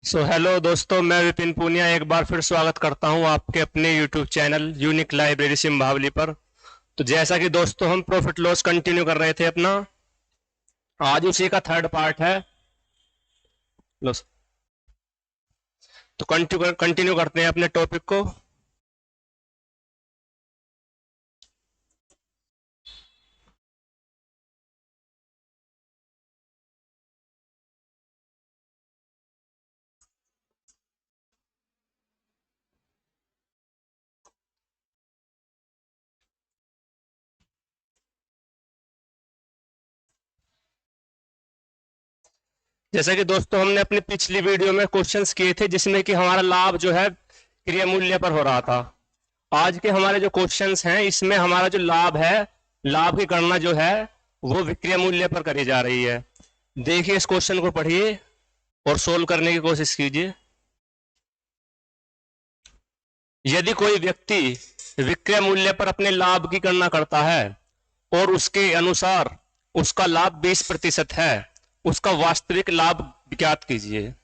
Hello दोस्तों, मैं विपिन पूनिया एक बार फिर स्वागत करता हूं आपके अपने यूट्यूब चैनल यूनिक लाइब्रेरी सिंभावली पर। तो जैसा कि दोस्तों हम प्रॉफिट लॉस कंटिन्यू कर रहे थे अपना, आज उसी का थर्ड पार्ट है लॉस। तो कंटिन्यू करते हैं अपने टॉपिक को। जैसा कि दोस्तों हमने अपनी पिछली वीडियो में क्वेश्चंस किए थे जिसमें कि हमारा लाभ जो है क्रिया मूल्य पर हो रहा था। आज के हमारे जो क्वेश्चंस हैं इसमें हमारा जो लाभ है, लाभ की गणना जो है वो विक्रय मूल्य पर करी जा रही है। देखिए, इस क्वेश्चन को पढ़िए और सोल्व करने की कोशिश कीजिए। यदि कोई व्यक्ति विक्रय मूल्य पर अपने लाभ की गणना करता है और उसके अनुसार उसका लाभ 20% है, उसका वास्तविक लाभ ज्ञात कीजिए।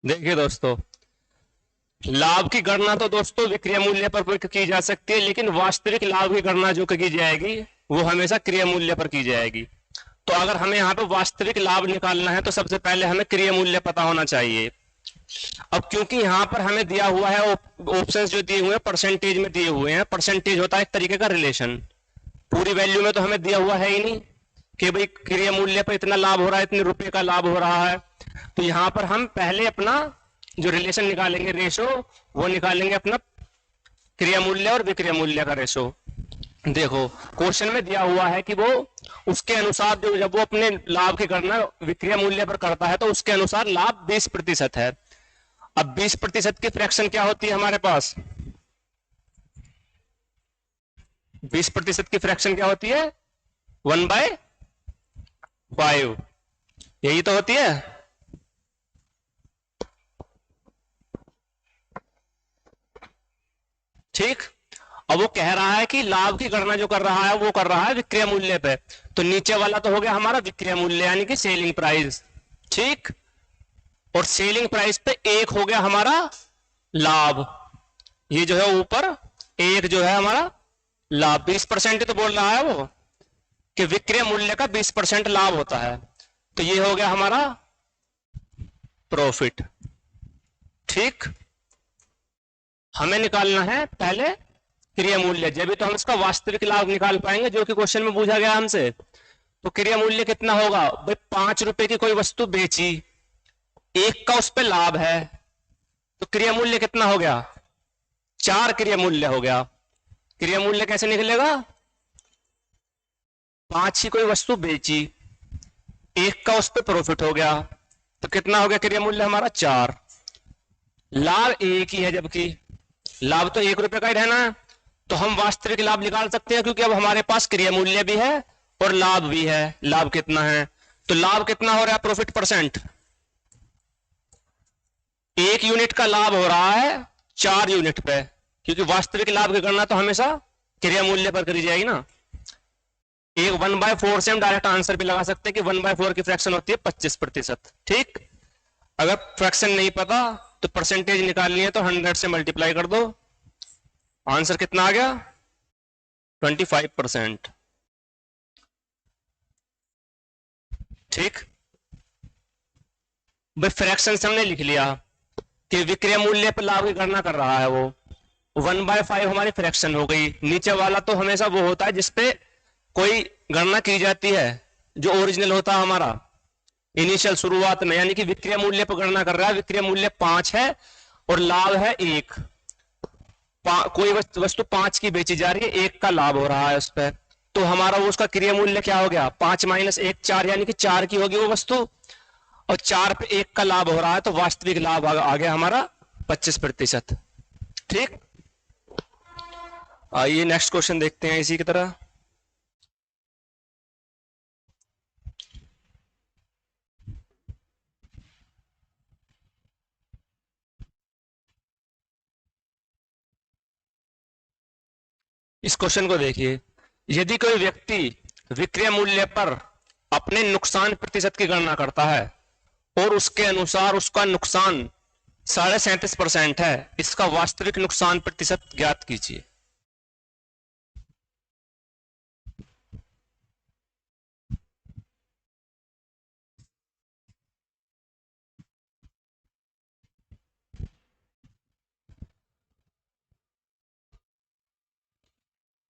देखिए दोस्तों, लाभ की गणना तो दोस्तों विक्रय मूल्य पर की जा सकती है, लेकिन वास्तविक लाभ की गणना जो की जाएगी वो हमेशा क्रय मूल्य पर की जाएगी। तो अगर हमें यहाँ पे वास्तविक लाभ निकालना है तो सबसे पहले हमें क्रय मूल्य पता होना चाहिए। अब क्योंकि यहाँ पर हमें दिया हुआ है, ऑप्शंस जो दिए हुए हैं परसेंटेज में दिए हुए हैं। परसेंटेज होता है एक तरीके का रिलेशन, पूरी वैल्यू में तो हमें दिया हुआ है ही नहीं कि भाई क्रय मूल्य पर इतना लाभ हो रहा है, इतने रुपए का लाभ हो रहा है। तो यहाँ पर हम पहले अपना जो रिलेशन निकालेंगे, रेशो, वो निकालेंगे अपना क्रय मूल्य और विक्रय मूल्य का रेशो। देखो, क्वेश्चन में दिया हुआ है कि वो उसके अनुसार जो जब वो अपने लाभ की गणना विक्रय मूल्य पर करता है तो उसके अनुसार लाभ 20% है। अब 20% की फ्रैक्शन क्या होती है हमारे पास? 20% की फ्रैक्शन क्या होती है? 1/5, यही तो होती है। ठीक। अब वो कह रहा है कि लाभ की गणना जो कर रहा है वो कर रहा है विक्रय मूल्य पे। तो नीचे वाला तो हो गया हमारा विक्रय मूल्य यानी कि सेलिंग प्राइस। ठीक। और सेलिंग प्राइस पे एक हो गया हमारा लाभ। ये जो है ऊपर एक जो है हमारा लाभ, 20% तो बोल रहा है वो कि विक्रय मूल्य का 20% लाभ होता है। तो ये हो गया हमारा प्रॉफिट। ठीक। हमें निकालना है पहले क्रय मूल्य, जब भी तो हम इसका वास्तविक लाभ निकाल पाएंगे जो कि क्वेश्चन में पूछा गया हमसे। तो क्रय मूल्य कितना होगा भाई? 5 रुपए की कोई वस्तु बेची, एक का उस पर लाभ है, तो क्रय मूल्य कितना हो गया? 4 क्रय मूल्य हो गया। क्रय मूल्य कैसे निकलेगा? 5 की कोई वस्तु बेची, एक का उस पर प्रॉफिट हो गया, तो कितना हो गया क्रय मूल्य हमारा? 4। लाभ एक ही है, जबकि लाभ तो 1 रुपए का ही रहना है। तो हम वास्तविक लाभ निकाल सकते हैं क्योंकि अब हमारे पास क्रय मूल्य भी है और लाभ भी है। लाभ कितना है? तो लाभ कितना हो रहा है? Profit percent. 1 यूनिट का लाभ हो रहा है 4 यूनिट पे, क्योंकि वास्तविक लाभ की गणना तो हमेशा क्रय मूल्य पर करी जाएगी ना। एक 1/4 से हम डायरेक्ट आंसर भी लगा सकते हैं कि 1/4 की फ्रैक्शन होती है 25%। ठीक। अगर फ्रैक्शन नहीं पता तो परसेंटेज निकालनी है तो 100 से मल्टीप्लाई कर दो। आंसर कितना आ गया? 25%। ठीक। भाई फ्रैक्शन से हमने लिख लिया कि विक्रय मूल्य पर लाभ की गणना कर रहा है वो। 1/5 हमारी फ्रैक्शन हो गई। नीचे वाला तो हमेशा वो होता है जिसपे कोई गणना की जाती है, जो ओरिजिनल होता है हमारा इनिशियल शुरुआत में, यानी कि विक्रय मूल्य पर गणना कर रहा है। विक्रय मूल्य 5 है और लाभ है 1। कोई वस्तु 5 की बेची जा रही है, 1 का लाभ हो रहा है उस पर, तो हमारा वो उसका क्रय मूल्य क्या हो गया? 5 - 1 4, यानी कि 4 की होगी वो वस्तु, और 4 पे 1 का लाभ हो रहा है, तो वास्तविक लाभ आ गया हमारा 25%। ठीक। आइए नेक्स्ट क्वेश्चन देखते हैं इसी की तरह। इस क्वेश्चन को देखिए, यदि कोई व्यक्ति विक्रय मूल्य पर अपने नुकसान प्रतिशत की गणना करता है और उसके अनुसार उसका नुकसान 37.5% है, इसका वास्तविक नुकसान प्रतिशत ज्ञात कीजिए।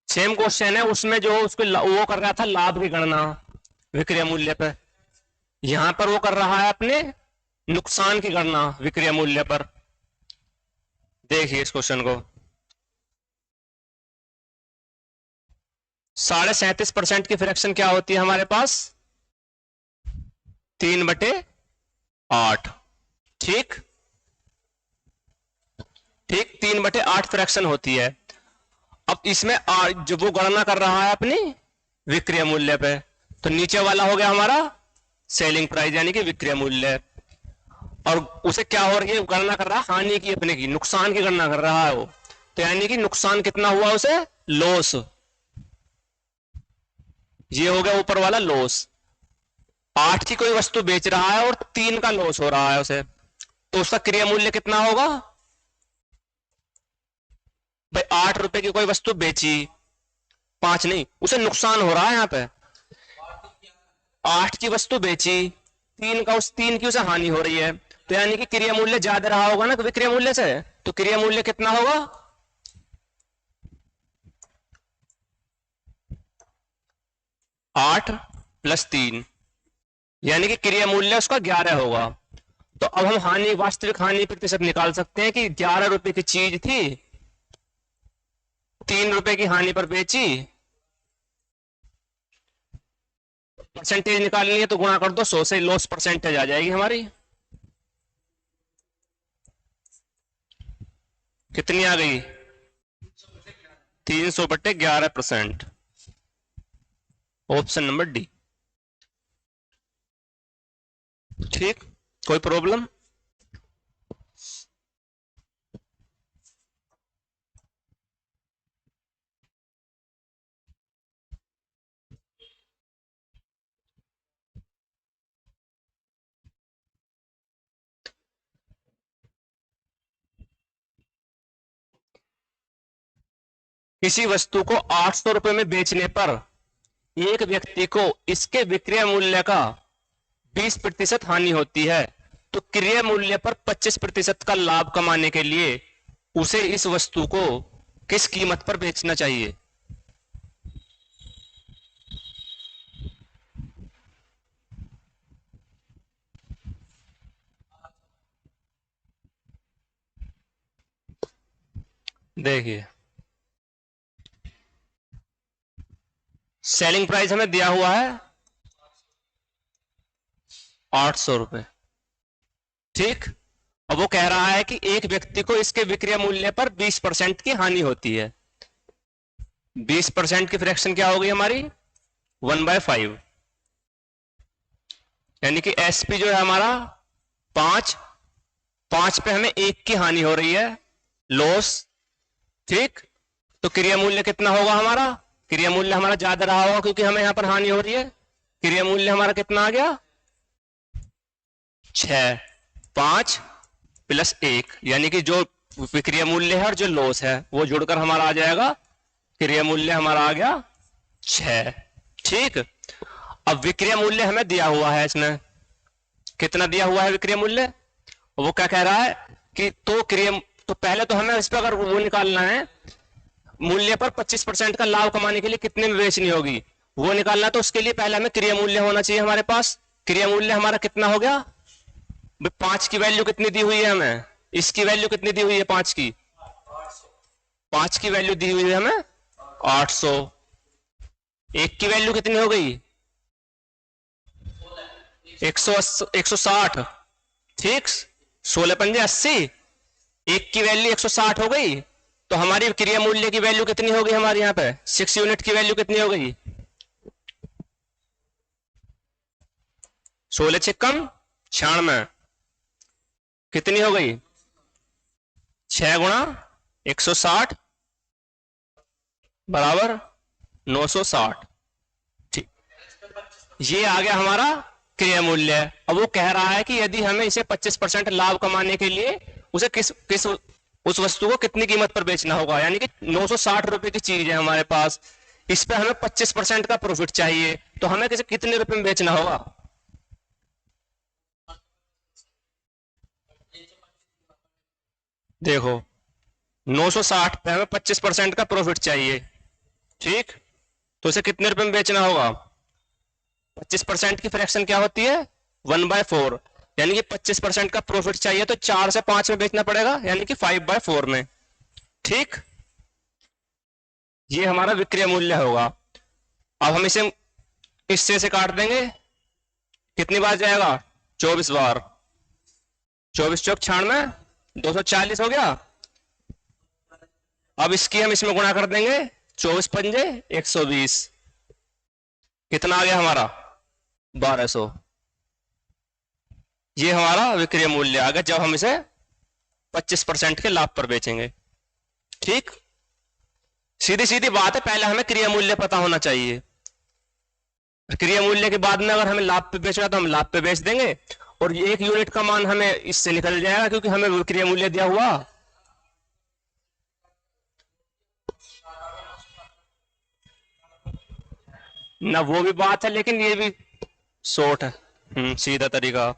सेम क्वेश्चन है, उसमें जो उसको वो कर रहा था लाभ की गणना विक्रय मूल्य पर, यहां पर वो कर रहा है अपने नुकसान की गणना विक्रय मूल्य पर। देखिए इस क्वेश्चन को, 37.5% की फ्रैक्शन क्या होती है हमारे पास, 3/8। ठीक ठीक, 3/8 फ्रैक्शन होती है। अब इसमें जब वो गणना कर रहा है अपनी विक्रय मूल्य पे, तो नीचे वाला हो गया हमारा सेलिंग प्राइस यानी कि विक्रय मूल्य, और उसे क्या हो रही है, गणना कर रहा है हानि की, अपने की नुकसान की गणना कर रहा है वो, तो यानी कि नुकसान कितना हुआ उसे, लॉस। ये हो गया ऊपर वाला लॉस। 8 की कोई वस्तु बेच रहा है और 3 का लॉस हो रहा है उसे, तो उसका क्रय मूल्य कितना होगा भाई, 8 रुपए की कोई वस्तु बेची, 5 नहीं, उसे नुकसान हो रहा है यहां पे। 8 की वस्तु बेची, 3 की उसे हानि हो रही है, तो यानी कि क्रय मूल्य ज्यादा रहा होगा ना विक्रय मूल्य से, तो क्रय मूल्य कितना होगा, 8+3, यानी कि क्रय मूल्य उसका 11 होगा। तो अब हम हानि, वास्तविक हानि प्रतिशत निकाल सकते हैं कि 11 रुपए की चीज थी, 3 रुपए की हानि पर बेची, परसेंटेज निकालनी है तो गुणा कर दो 100 से, लॉस परसेंटेज आ जाएगी हमारी, कितनी आ गई, 300/11%। Option number D. ठीक, कोई प्रॉब्लम। किसी वस्तु को 800 रुपए में बेचने पर एक व्यक्ति को इसके विक्रय मूल्य का 20% हानि होती है, तो क्रय मूल्य पर 25% का लाभ कमाने के लिए उसे इस वस्तु को किस कीमत पर बेचना चाहिए। देखिए सेलिंग प्राइस हमें दिया हुआ है 800 रुपए। ठीक, अब वो कह रहा है कि एक व्यक्ति को इसके विक्रय मूल्य पर 20% की हानि होती है। 20% की फ्रैक्शन क्या होगी हमारी, 1/5, यानी कि एसपी जो है हमारा 5, 5 पे हमें 1 की हानि हो रही है, लॉस। ठीक, तो क्रय मूल्य कितना होगा हमारा, क्रय मूल्य हमारा ज्यादा रहा होगा क्योंकि हमें यहां पर हानि हो रही है। क्रय मूल्य हमारा कितना आ गया, 6, 5+1, यानी कि जो विक्रय मूल्य है और जो लॉस है वो जुड़कर हमारा आ जाएगा, क्रय मूल्य हमारा आ गया 6। ठीक, अब विक्रय मूल्य हमें दिया हुआ है, इसने कितना दिया हुआ है विक्रय मूल्य, वो क्या कह रहा है कि तो पहले तो हमें इस पर अगर वो निकालना है, मूल्य पर 25% का लाभ कमाने के लिए कितने में बेचनी होगी वो निकालना, तो उसके लिए पहले हमें क्रय मूल्य होना चाहिए हमारे पास। क्रय मूल्य हमारा कितना हो गया, 5 की वैल्यू कितनी दी हुई है हमें, इसकी वैल्यू कितनी दी हुई है, 5 की, 5 की वैल्यू दी हुई है हमें 800। 1 की वैल्यू कितनी हो गई, 160। ठीक, 16×5 = 80, 1 की वैल्यू 160 हो गई, तो हमारी विक्रय मूल्य की वैल्यू कितनी होगी हमारी यहाँ पे 6 यूनिट की वैल्यू कितनी हो गई 16 छिक्कम 96 कितनी हो गई 6 गुणा 160 बराबर 960। ठीक, ये आ गया हमारा क्रय मूल्य। अब वो कह रहा है कि यदि हमें इसे 25% लाभ कमाने के लिए उसे किस किस उस वस्तु को कितनी कीमत पर बेचना होगा, यानी कि 960 रुपए की चीज है हमारे पास, इस पे हमें 25% का प्रॉफिट चाहिए, तो हमें किसे कितने रुपए में बेचना होगा। देखो 960 पे हमें 25% का प्रॉफिट चाहिए, ठीक, तो इसे कितने रुपए में बेचना होगा। 25% की फ्रैक्शन क्या होती है 1/4, यानी कि 25% का प्रॉफिट चाहिए तो 4 से 5 में बेचना पड़ेगा, यानी कि 5/4 में। ठीक, ये हमारा विक्रय मूल्य होगा। अब हम इसे हिस्से से काट देंगे, कितनी बार जाएगा 24 बार, 24 चौक 96 240 हो गया। अब इसकी हम इसमें गुणा कर देंगे, 24 पंजे 120, कितना आ गया हमारा 1200। ये हमारा विक्रय मूल्य आ गया जब हम इसे 25% के लाभ पर बेचेंगे। ठीक, सीधी सीधी बात है, पहले हमें क्रय मूल्य पता होना चाहिए, क्रय मूल्य के बाद में अगर हमें लाभ पे बेचना तो हम लाभ पे बेच देंगे, और ये 1 यूनिट का मान हमें इससे निकल जाएगा क्योंकि हमें विक्रय मूल्य दिया हुआ। ना वो भी बात है, लेकिन ये भी शॉर्ट है, सीधा तरीका।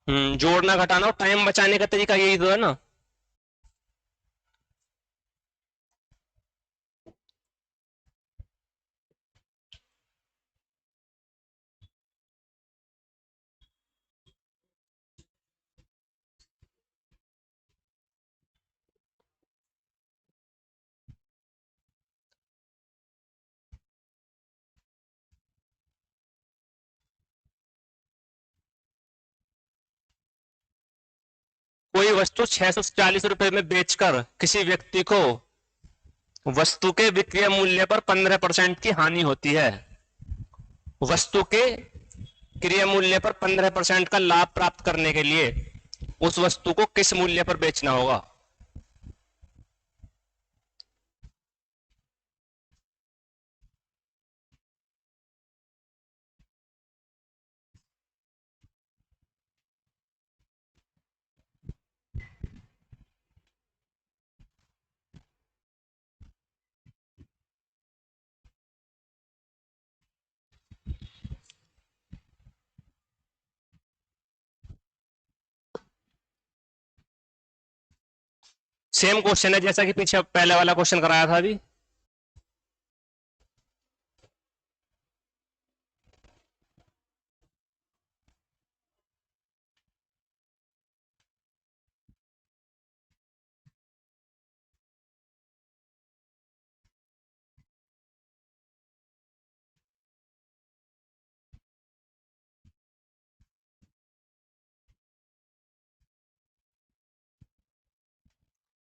जोड़ना घटाना और टाइम बचाने का तरीका यही तो है ना। कोई वस्तु 640 रुपए में बेचकर किसी व्यक्ति को वस्तु के विक्रय मूल्य पर 15% की हानि होती है। वस्तु के क्रय मूल्य पर 15% का लाभ प्राप्त करने के लिए उस वस्तु को किस मूल्य पर बेचना होगा। सेम क्वेश्चन है जैसा कि पीछे पहले वाला क्वेश्चन कराया था अभी।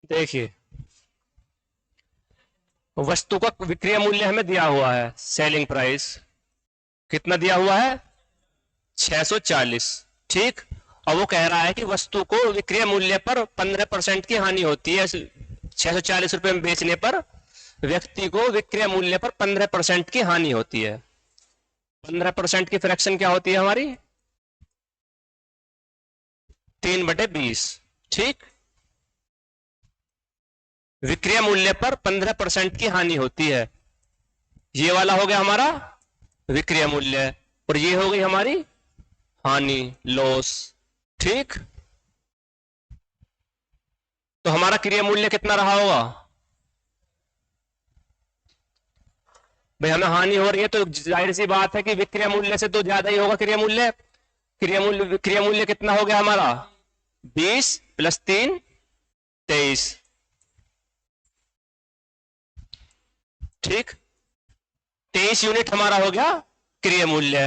देखिए, वस्तु का विक्रय मूल्य हमें दिया हुआ है, सेलिंग प्राइस कितना दिया हुआ है 640। ठीक, और वो कह रहा है कि वस्तु को विक्रय मूल्य पर 15% की हानि होती है। 640 रुपए में बेचने पर व्यक्ति को विक्रय मूल्य पर 15% की हानि होती है। 15% की फ्रैक्शन क्या होती है हमारी 3/20। ठीक, विक्रय मूल्य पर 15% की हानि होती है, ये वाला हो गया हमारा विक्रय मूल्य, और ये हो गई हमारी हानि, लॉस। ठीक, तो हमारा क्रय मूल्य कितना रहा होगा भाई, हमें हानि हो रही है तो जाहिर सी बात है कि विक्रय मूल्य से तो ज्यादा ही होगा क्रय मूल्य। क्रय मूल्य कितना हो गया हमारा 20 + 3 23। ठीक, 23 यूनिट हमारा हो गया क्रय मूल्य।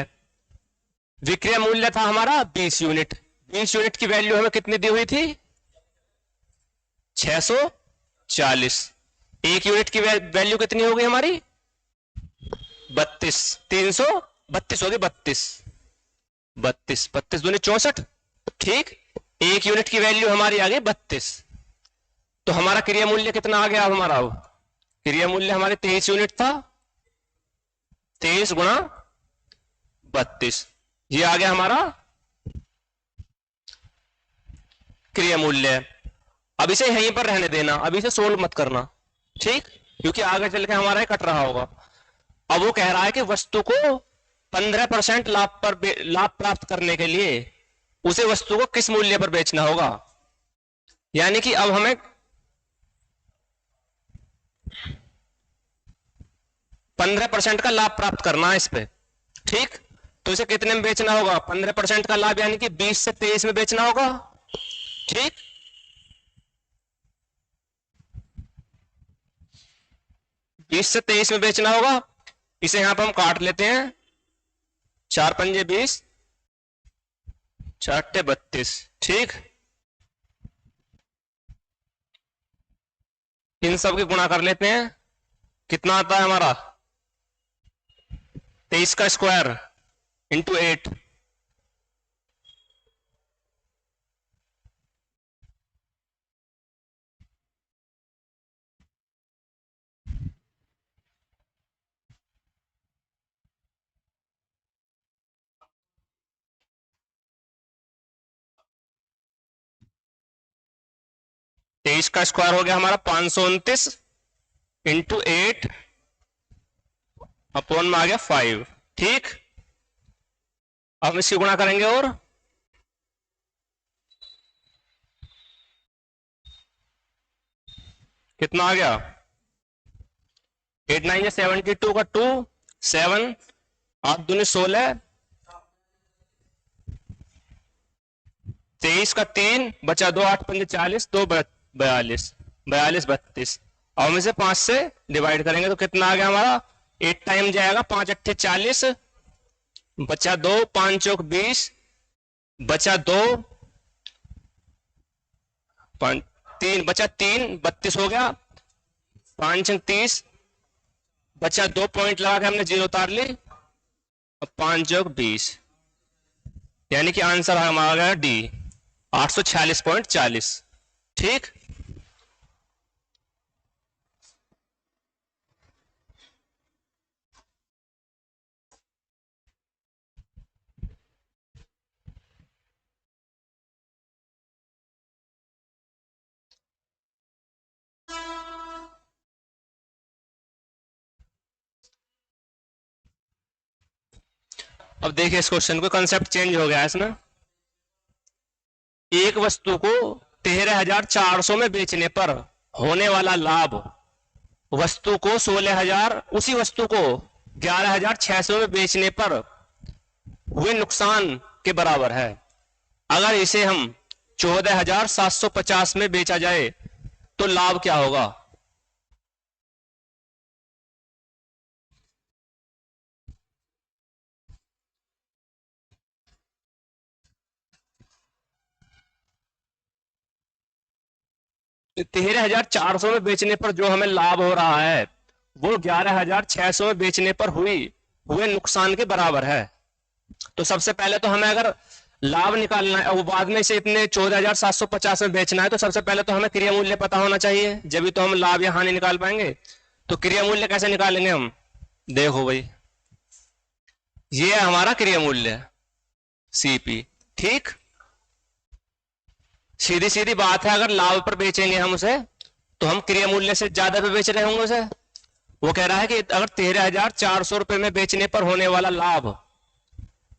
विक्रय मूल्य था हमारा 20 यूनिट। 20 यूनिट की वैल्यू हमें कितनी दी हुई थी 600 40। एक यूनिट की वैल्यू कितनी होगी हमारी? 32। 332 होगी, 32 32 32 दूनी 64। ठीक, एक यूनिट की वैल्यू हमारी आ गई 32। तो हमारा क्रिया मूल्य कितना आ गया? अब हमारा क्रिया मूल्य हमारे 23 यूनिट था। 23 गुणा 32, ये आ गया हमारा क्रिया मूल्य। अब इसे यहीं पर रहने देना, अब इसे सोल्व मत करना, ठीक, क्योंकि आगे चल के हमारा कट रहा होगा। अब वो कह रहा है कि वस्तु को 15% लाभ प्राप्त करने के लिए उसे वस्तु को किस मूल्य पर बेचना होगा। यानी कि अब हमें 15% का लाभ प्राप्त करना है इस पे, ठीक। तो इसे कितने में बेचना होगा? 15% का लाभ यानी कि 20 से 23 में बेचना होगा, ठीक। बीस से 23 में बेचना होगा। इसे यहां पर हम काट लेते हैं, 4 पंजे 20, 4 32, ठीक। इन सब की गुणा कर लेते हैं, कितना आता है हमारा? 23 का स्क्वायर इंटू 8, तेईस का स्क्वायर हो गया हमारा 529 इंटू 8 अपॉन में आ गया 5, ठीक। अब इसकी गुणा करेंगे और कितना आ गया? 8 9 या 72 का 2 7, 8 दूनी 16, 23 का 3 बचा 2, 8 पंजे 40, 2 42, 42 32। अब हम इसे 5 से डिवाइड करेंगे तो कितना आ गया हमारा? 8 टाइम जाएगा, 5 अट्ठे 40, बचा 2, 5 चौक 20, बचा 2, 3 बचा 3 32 हो गया, 5 30, बचा 2 पॉइंट लगा के हमने 0 उतार ली, और 5 चौक 20, यानी कि आंसर हमारा आ गया डी, 846.40, ठीक। अब देखिए इस क्वेश्चन को, कंसेप्ट चेंज हो गया है इसमें। एक वस्तु को 13,400 में बेचने पर होने वाला लाभ वस्तु को 16,000, उसी वस्तु को 11,600 में बेचने पर हुए नुकसान के बराबर है। अगर इसे हम 14,750 में बेचा जाए तो लाभ क्या होगा? तो 13,400 में बेचने पर जो हमें लाभ हो रहा है वो 11,600 में बेचने पर हुए नुकसान के बराबर है। तो सबसे पहले तो हमें अगर लाभ निकालना है, वो बाद में से इतने 14,750 में बेचना है, तो सबसे पहले तो हमें क्रिया मूल्य पता होना चाहिए, जब भी तो हम लाभ या हानि निकाल पाएंगे। तो क्रिया मूल्य कैसे निकालेंगे हम? देखो भाई, ये है हमारा क्रिया मूल्य सीपी, ठीक। सीधी सीधी बात है, अगर लाभ पर बेचेंगे हम उसे तो हम क्रिया मूल्य से ज्यादा पे बेच रहे होंगे उसे। वो कह रहा है कि अगर 13,400 रुपए में बेचने पर होने वाला लाभ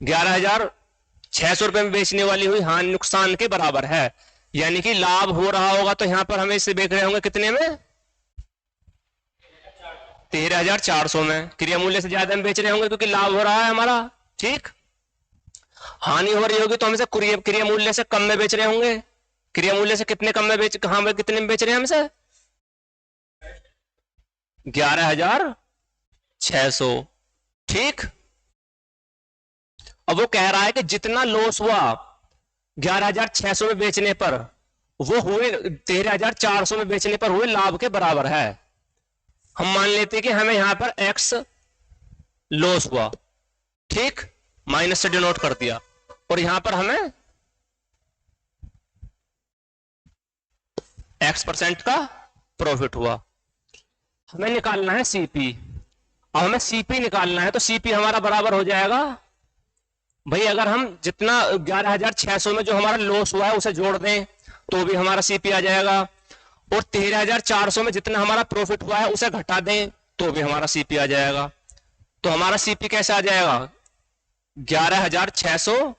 11,600 रुपए में बेचने वाली हुई हानि नुकसान के बराबर है, यानी कि लाभ हो रहा होगा तो यहां पर हमें इसे बेच रहे होंगे कितने में? 13,400 में। क्रिया मूल्य से ज्यादा में बेच रहे होंगे क्योंकि लाभ हो रहा है हमारा, ठीक। हानि हो रही होगी तो हम इसे क्रिया मूल्य से कम में बेच रहे होंगे। क्रिया मूल्य से कितने कम में कितने में बेच रहे हैं हमसे? 11,600, ठीक। अब वो कह रहा है कि जितना लॉस हुआ 11,600 में बेचने पर वो हुए 13,400 में बेचने पर हुए लाभ के बराबर है। हम मान लेते हैं कि हमें यहां पर एक्स लॉस हुआ, ठीक, माइनस से डिनोट कर दिया, और यहां पर हमें x% का प्रॉफिट हुआ। हमें निकालना है सीपी। अब हमें सीपी निकालना है, तो सीपी हमारा बराबर हो जाएगा भाई, अगर हम जितना 11,600 में जो हमारा लॉस हुआ है उसे जोड़ दें तो भी हमारा सीपी आ जाएगा, और 13,400 में जितना हमारा प्रॉफिट हुआ है उसे घटा दें तो भी हमारा सीपी आ जाएगा। तो हमारा सीपी कैसे आ जाएगा, 11,600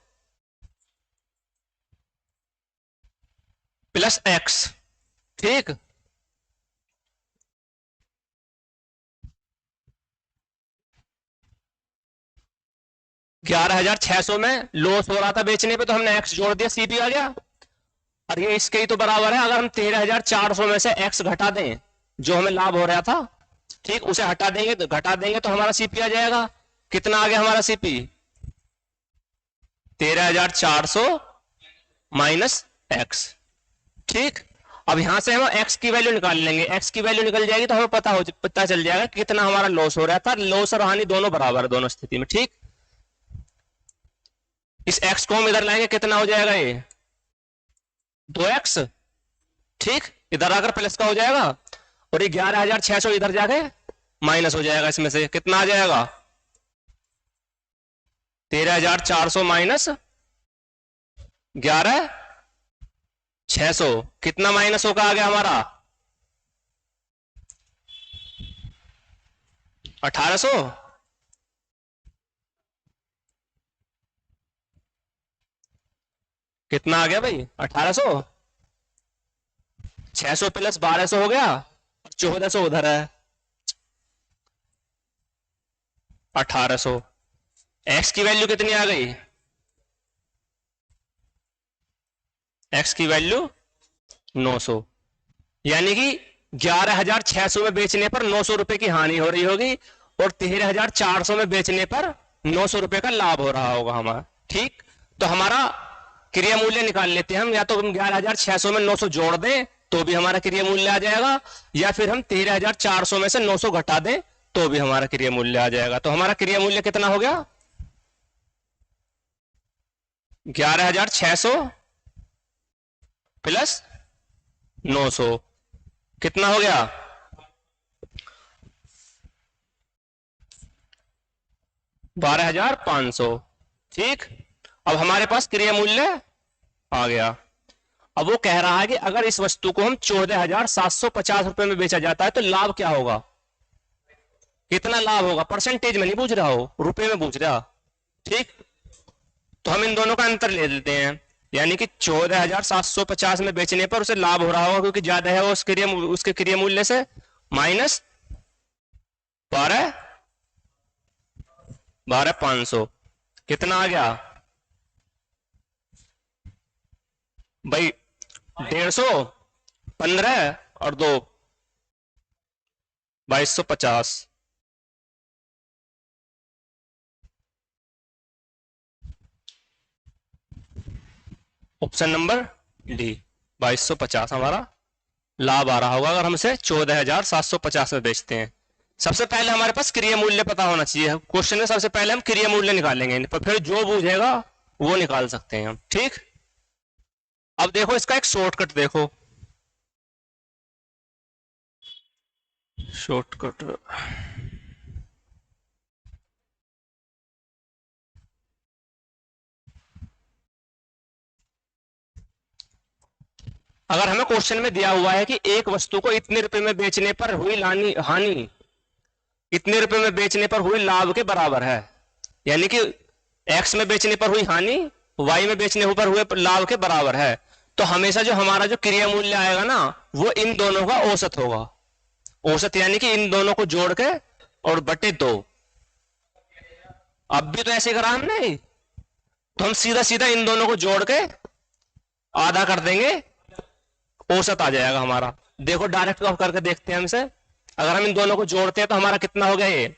प्लस एक्स, ठीक। ग्यारह हजार छह सौ में लॉस हो रहा था बेचने पे, तो हमने एक्स जोड़ दिया, सीपी आ गया। और ये इसके ही तो बराबर है, अगर हम 13,400 में से एक्स घटा दें जो हमें लाभ हो रहा था, ठीक, उसे घटा देंगे तो हमारा सीपी आ जाएगा। कितना आ गया हमारा सीपी, 13,400 माइनस एक्स, ठीक। अब यहां से हम एक्स की वैल्यू निकाल लेंगे, एक्स की वैल्यू निकल जाएगी तो हमें पता चल जाएगा कि कितना हमारा लॉस हो रहा था। लॉस और हानि दोनों बराबर है दोनों स्थिति में, ठीक। इस x को हम इधर लाएंगे, कितना हो जाएगा ये 2x, ठीक, इधर आकर प्लस का हो जाएगा, और ये 11,600 इधर जाके माइनस हो जाएगा। इसमें से कितना आ जाएगा, 13,400 माइनस 11,600, कितना माइनस होगा आ गया हमारा 1,800। कितना आ गया भाई 1,800, 600 प्लस 1,200 हो गया, 1,400 उधर है, 1,800। एक्स की वैल्यू कितनी आ गई, एक्स की वैल्यू 900, यानी कि 11,600 में बेचने पर 900 रुपए की हानि हो रही होगी, और 13,400 में बेचने पर 900 रुपए का लाभ हो रहा होगा हमारा, ठीक। तो हमारा क्रिया मूल्य निकाल लेते हैं हम, या तो हम 11,600 में 900 जोड़ दें तो भी हमारा क्रिया मूल्य आ जाएगा, या फिर हम 13,400 में से 900 घटा दें तो भी हमारा क्रिया मूल्य आ जाएगा। तो हमारा क्रिया मूल्य कितना हो गया, 11,600 प्लस 900, कितना हो गया 12,500, ठीक। अब हमारे पास क्रिया मूल्य आ गया। अब वो कह रहा है कि अगर इस वस्तु को हम 14,750 रुपए में बेचा जाता है तो लाभ क्या होगा, कितना लाभ होगा, परसेंटेज में नहीं पूछ रहा हो, रुपए में पूछ रहा, ठीक। तो हम इन दोनों का अंतर ले लेते हैं, यानी कि 14,750 में बेचने पर उसे लाभ हो रहा होगा क्योंकि ज्यादा है वो उसके क्रिया मूल्य से, माइनस 12,500, कितना आ गया भाई 150, 15 और 2 2250। ऑप्शन नंबर डी 2250 हमारा लाभ आ रहा होगा अगर हम इसे 14,750 में बेचते हैं। सबसे पहले हमारे पास क्रिया मूल्य पता होना चाहिए, क्वेश्चन में सबसे पहले हम क्रिया मूल्य निकालेंगे, फिर जो बूझेगा वो निकाल सकते हैं हम, ठीक। अब देखो इसका एक शॉर्टकट देखो, शॉर्टकट अगर हमें क्वेश्चन में दिया हुआ है कि एक वस्तु को इतने रुपए में बेचने पर हुई हानि इतने रुपए में बेचने पर हुए लाभ के बराबर है, यानी कि एक्स में बेचने पर हुई हानि वाई में बेचने पर हुए लाभ के बराबर है, तो हमेशा जो हमारा जो क्रिया मूल्य आएगा ना वो इन दोनों का औसत होगा। औसत यानी कि इन दोनों को जोड़ के और बटे 2। अब भी तो ऐसे करा हमने, तो हम सीधा सीधा इन दोनों को जोड़ के आधा कर देंगे, औसत आ जाएगा हमारा। देखो डायरेक्ट करके देखते हैं हमसे, अगर हम इन दोनों को जोड़ते हैं तो हमारा कितना हो गया, ये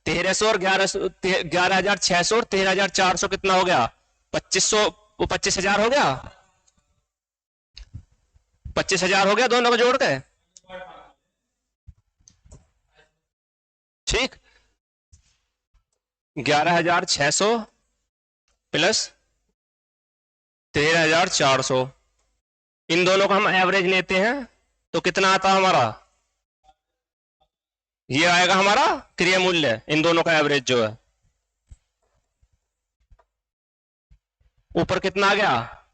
1,300 और 11,600 और 13,400 कितना हो गया 2,500, 25,000 हो गया। 25,000 हो गया दोनों को जोड़ के। ठीक, 11,600 प्लस 13,400, इन दोनों का हम एवरेज लेते हैं तो कितना आता है हमारा, ये आएगा हमारा क्रिया मूल्य, इन दोनों का एवरेज जो है। ऊपर कितना आ गया,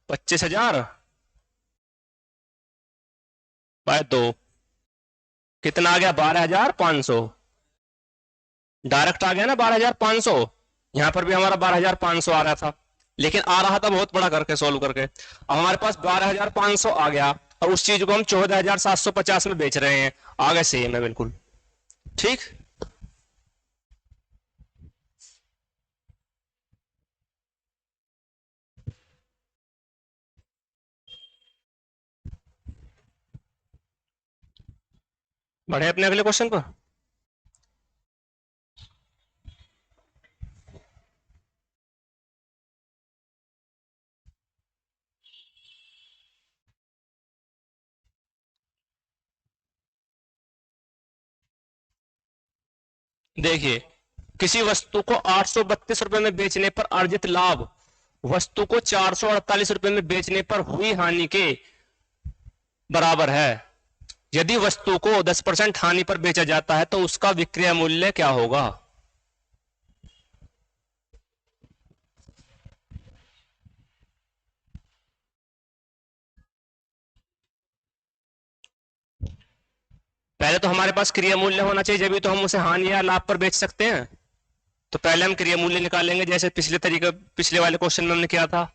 25,000 बाय 2, कितना आ गया, 12,500। डायरेक्ट आ गया ना 12,500, यहां पर भी हमारा 12,500 आ रहा था, लेकिन आ रहा था बहुत बड़ा करके सोल्व करके। अब हमारे पास 12,500 आ गया और उस चीज को हम 14,750 में बेच रहे हैं, आगे सेम है बिल्कुल। ठीक, बढ़े अपने अगले क्वेश्चन पर। देखिए, किसी वस्तु को 832 रुपए में बेचने पर अर्जित लाभ वस्तु को 448 रुपए में बेचने पर हुई हानि के बराबर है। यदि वस्तु को 10% हानि पर बेचा जाता है तो उसका विक्रय मूल्य क्या होगा। पहले तो हमारे पास क्रिया मूल्य होना चाहिए, जब भी तो हम उसे हानि या लाभ पर बेच सकते हैं। तो पहले हम क्रिया मूल्य निकालेंगे, जैसे पिछले तरीके पिछले वाले क्वेश्चन में हमने किया था।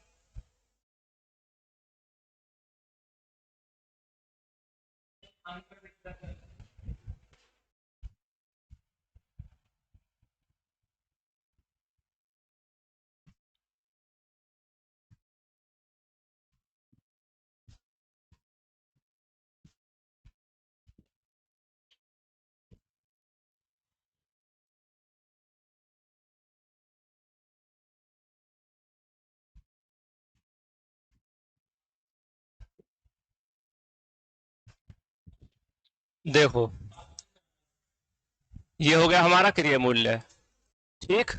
देखो, ये हो गया हमारा क्रिया मूल्य। ठीक,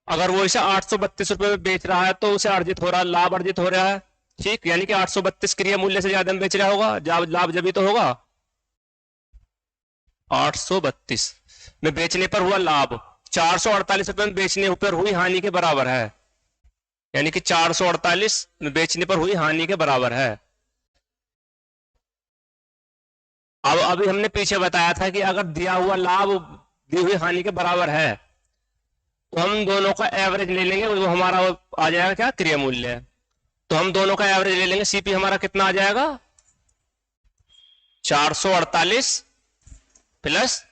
अगर वो इसे 832 रुपए में बेच रहा है तो उसे अर्जित हो रहा है, लाभ अर्जित हो रहा है। ठीक, यानी कि 832 क्रिया मूल्य से ज्यादा में बेच रहा होगा, लाभ जब भी तो होगा। 832 में बेचने पर हुआ लाभ 448 रुपए में बेचने पर हुई हानि के बराबर है, यानी कि 448 में बेचने पर हुई हानि के बराबर है। अब अभी हमने पीछे बताया था कि अगर दिया हुआ लाभ दी हुई हानि के बराबर है तो हम दोनों का एवरेज ले लेंगे, वो हमारा वो आ जाएगा क्या, क्रिया मूल्य। तो हम दोनों का एवरेज ले लेंगे, सीपी हमारा कितना आ जाएगा, 448 प्लस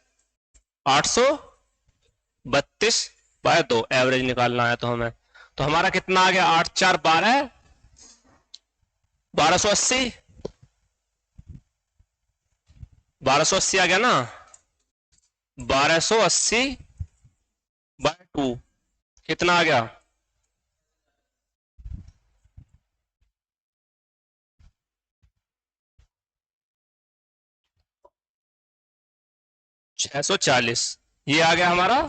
832/2, एवरेज निकालना है तो हमें। तो हमारा कितना आ गया, 8×4 = 12, 1280, 1280 आ गया ना। 1280/2 कितना आ गया, 640। ये आ गया हमारा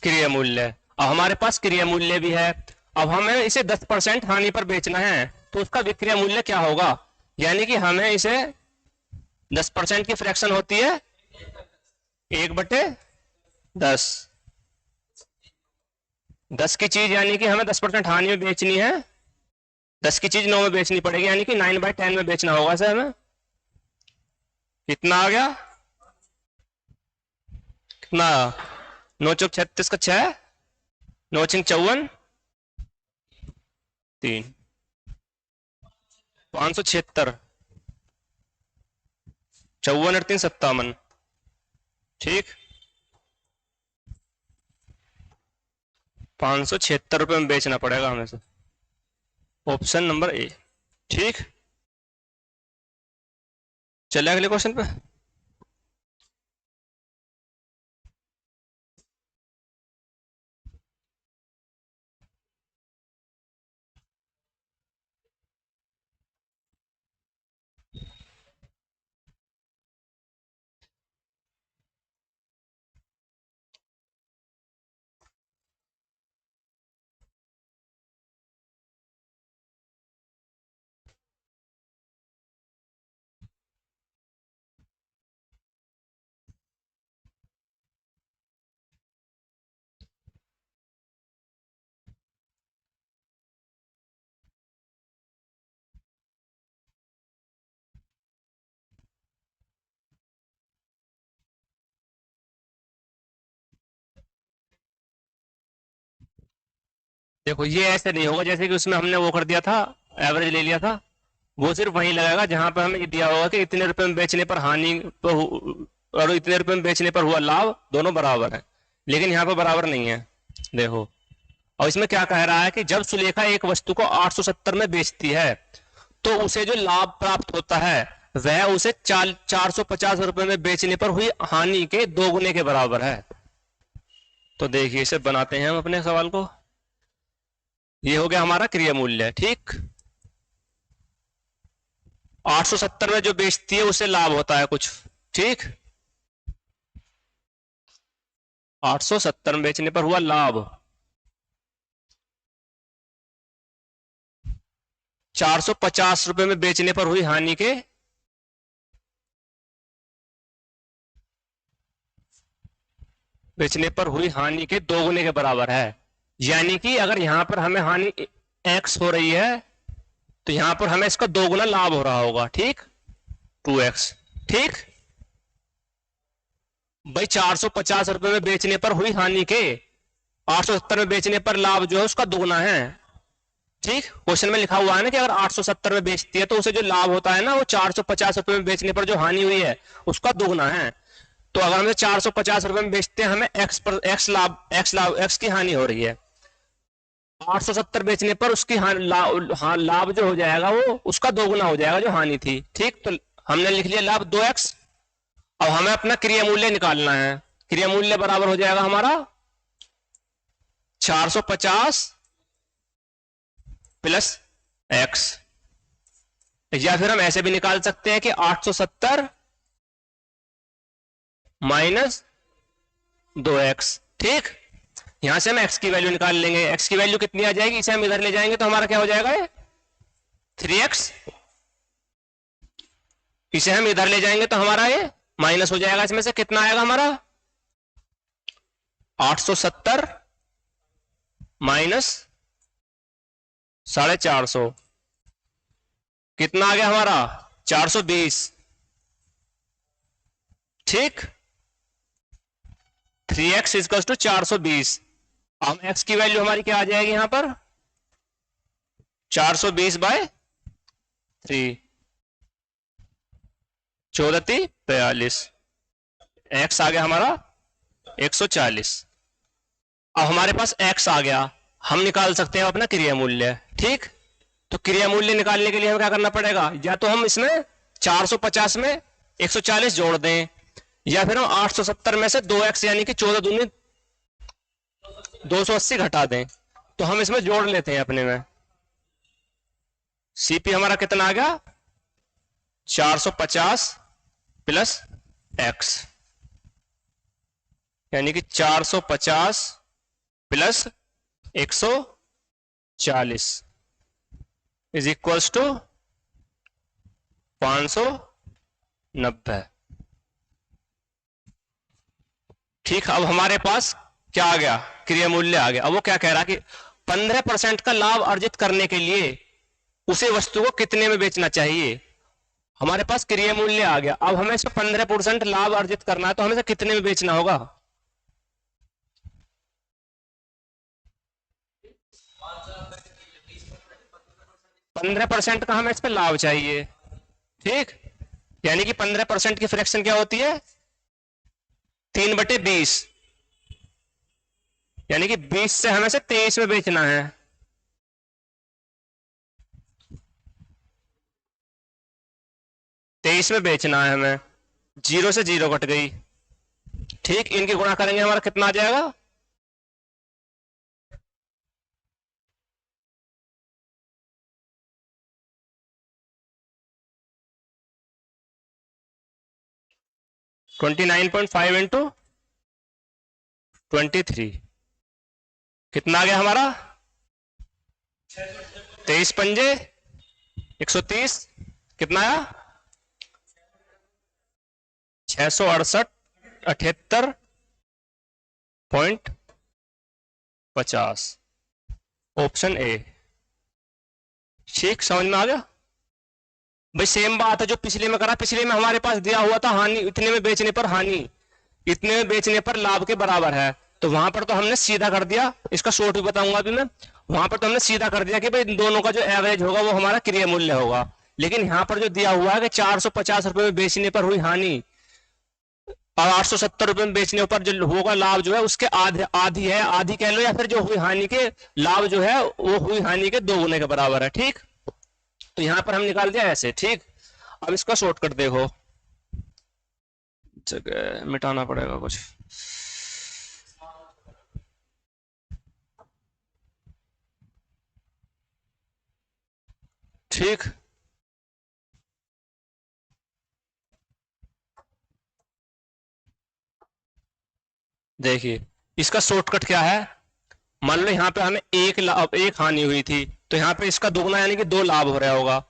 क्रिय मूल्य। अब हमारे पास क्रिय मूल्य भी है, अब हमें इसे 10% हानि पर बेचना है तो उसका विक्रय मूल्य क्या होगा। यानी कि हमें इसे 10% की फ्रैक्शन होती है 1/10, 10 की चीज यानी कि हमें 10% हानि में बेचनी है, 10 की चीज 9 में बेचनी पड़ेगी, यानी कि 9/10 में बेचना होगा इसे हमें। कितना आ गया, कितना, 9×4 = 6, 9×4 = 3, 576, 54 × 3 = 57। ठीक, 576 रुपये में बेचना पड़ेगा हमें से, ऑप्शन नंबर ए। ठीक, चले अगले क्वेश्चन पे। देखो ये ऐसे नहीं होगा जैसे कि उसमें हमने वो कर दिया था, एवरेज ले लिया था। वो सिर्फ वहीं लगाएगा जहां पर हमें ये दिया होगा कि इतने रुपए में बेचने पर हानि और इतने रुपए में बेचने पर हुआ लाभ, दोनों बराबर है। लेकिन यहाँ पर बराबर नहीं है, देखो। और इसमें क्या कह रहा है कि जब सुलेखा एक वस्तु को 870 में बेचती है तो उसे जो लाभ प्राप्त होता है वह उसे 450 रुपए में बेचने पर हुई हानि के 2 गुने के बराबर है। तो देखिए इसे बनाते हैं हम अपने सवाल को। ये हो गया हमारा क्रिया मूल्य, ठीक। 870 में जो बेचती है उसे लाभ होता है कुछ, ठीक। 870 में बेचने पर हुआ लाभ, 450 रुपए में बेचने पर हुई हानि के दो गुने के बराबर है। यानी कि अगर यहां पर हमें हानि x हो रही है तो यहां पर हमें इसका 2 गुना लाभ हो रहा होगा, ठीक, 2x, ठीक। भाई 450 रुपए में बेचने पर हुई हानि के 870 में बेचने पर लाभ जो है उसका दुगना है, ठीक। क्वेश्चन में लिखा हुआ है ना कि अगर 870 में बेचती है तो उसे जो लाभ होता है ना वो 450 रुपए में बेचने पर जो हानि हुई है उसका दुगना है। तो अगर हमें 450 रुपए में बेचते हैं, हमें x की हानि हो रही है, 870 बेचने पर उसकी लाभ जो हो जाएगा वो उसका दोगुना हो जाएगा जो हानि थी, ठीक। तो हमने लिख लिया लाभ 2x। अब हमें अपना क्रिया मूल्य निकालना है। क्रिया मूल्य बराबर हो जाएगा हमारा 450 प्लस x, या फिर हम ऐसे भी निकाल सकते हैं कि 870 माइनस 2x, ठीक। यहां से हम x की वैल्यू निकाल लेंगे। x की वैल्यू कितनी आ जाएगी, इसे हम इधर ले जाएंगे तो हमारा क्या हो जाएगा, 3x। इसे हम इधर ले जाएंगे तो हमारा ये माइनस हो जाएगा। इसमें से कितना आएगा हमारा 870 माइनस 450, कितना आ गया हमारा 420, ठीक। 3x equal to 420। हम x की वैल्यू हमारी क्या आ जाएगी यहां पर 420/3, 14×43, x आ गया हमारा 140। अब हमारे पास x आ गया, हम निकाल सकते हैं अपना क्रिया मूल्य, ठीक। तो क्रिया मूल्य निकालने के लिए हमें क्या करना पड़ेगा, या तो हम इसमें 450 में 140 जोड़ दें, या फिर हम 870 में से 2x यानी कि 14 दूनी 280 घटा दें। तो हम इसमें जोड़ लेते हैं अपने में। सीपी हमारा कितना आ गया 450 प्लस x, यानी कि 450 प्लस 140 इज इक्वल्स टू 590, ठीक। अब हमारे पास क्या आ गया, क्रिया मूल्य आ गया। अब वो क्या कह रहा है कि 15% का लाभ अर्जित करने के लिए उसे वस्तु को कितने में बेचना चाहिए। हमारे पास क्रिया मूल्य आ गया, अब हमें इसमें 15% लाभ अर्जित करना है तो हमें इसे कितने में बेचना होगा। पंद्रह % का हमें इस पर लाभ चाहिए, ठीक। यानी कि 15% की फ्रैक्शन क्या होती है 3/20, यानी कि 20 से हमें से 23 में बेचना है। तेईस में बेचना है हमें, 0 से 0 कट गई, ठीक। इनकी गुणा करेंगे हमारा कितना आ जाएगा 29.5 इंटू 23, कितना आ गया हमारा 23 पंजे 130, कितना आया 668.78.50, ऑप्शन ए, ठीक। समझ में आ गया भाई। सेम बात है जो पिछले में करा, पिछले में हमारे पास दिया हुआ था हानि इतने में बेचने पर हानि इतने में बेचने पर लाभ के बराबर है, तो वहां पर तो हमने सीधा कर दिया। इसका शॉर्ट भी बताऊंगा अभी मैं। वहां पर तो हमने सीधा कर दिया कि भाई इन दोनों का जो एवरेज होगा वो हमारा क्रिय मूल्य होगा, लेकिन यहाँ पर जो दिया हुआ है कि 450 रुपए में बेचने पर हुई हानि और 870 रुपए में बेचने पर जो होगा लाभ जो है उसके आधे आधी है, आधी कह लो, या फिर जो हुई हानि के लाभ जो है वो हुई हानि के 2 गुने के बराबर है। ठीक, तो यहां पर हम निकाल दिया ऐसे। ठीक, अब इसका शॉर्टकट देखो, जगह मिटाना पड़ेगा कुछ। ठीक, देखिए इसका शॉर्टकट क्या है। मान लो यहाँ पे हमें एक हानि हुई थी, तो यहाँ पे इसका दुगना यानी कि 2 लाभ हो रहा होगा।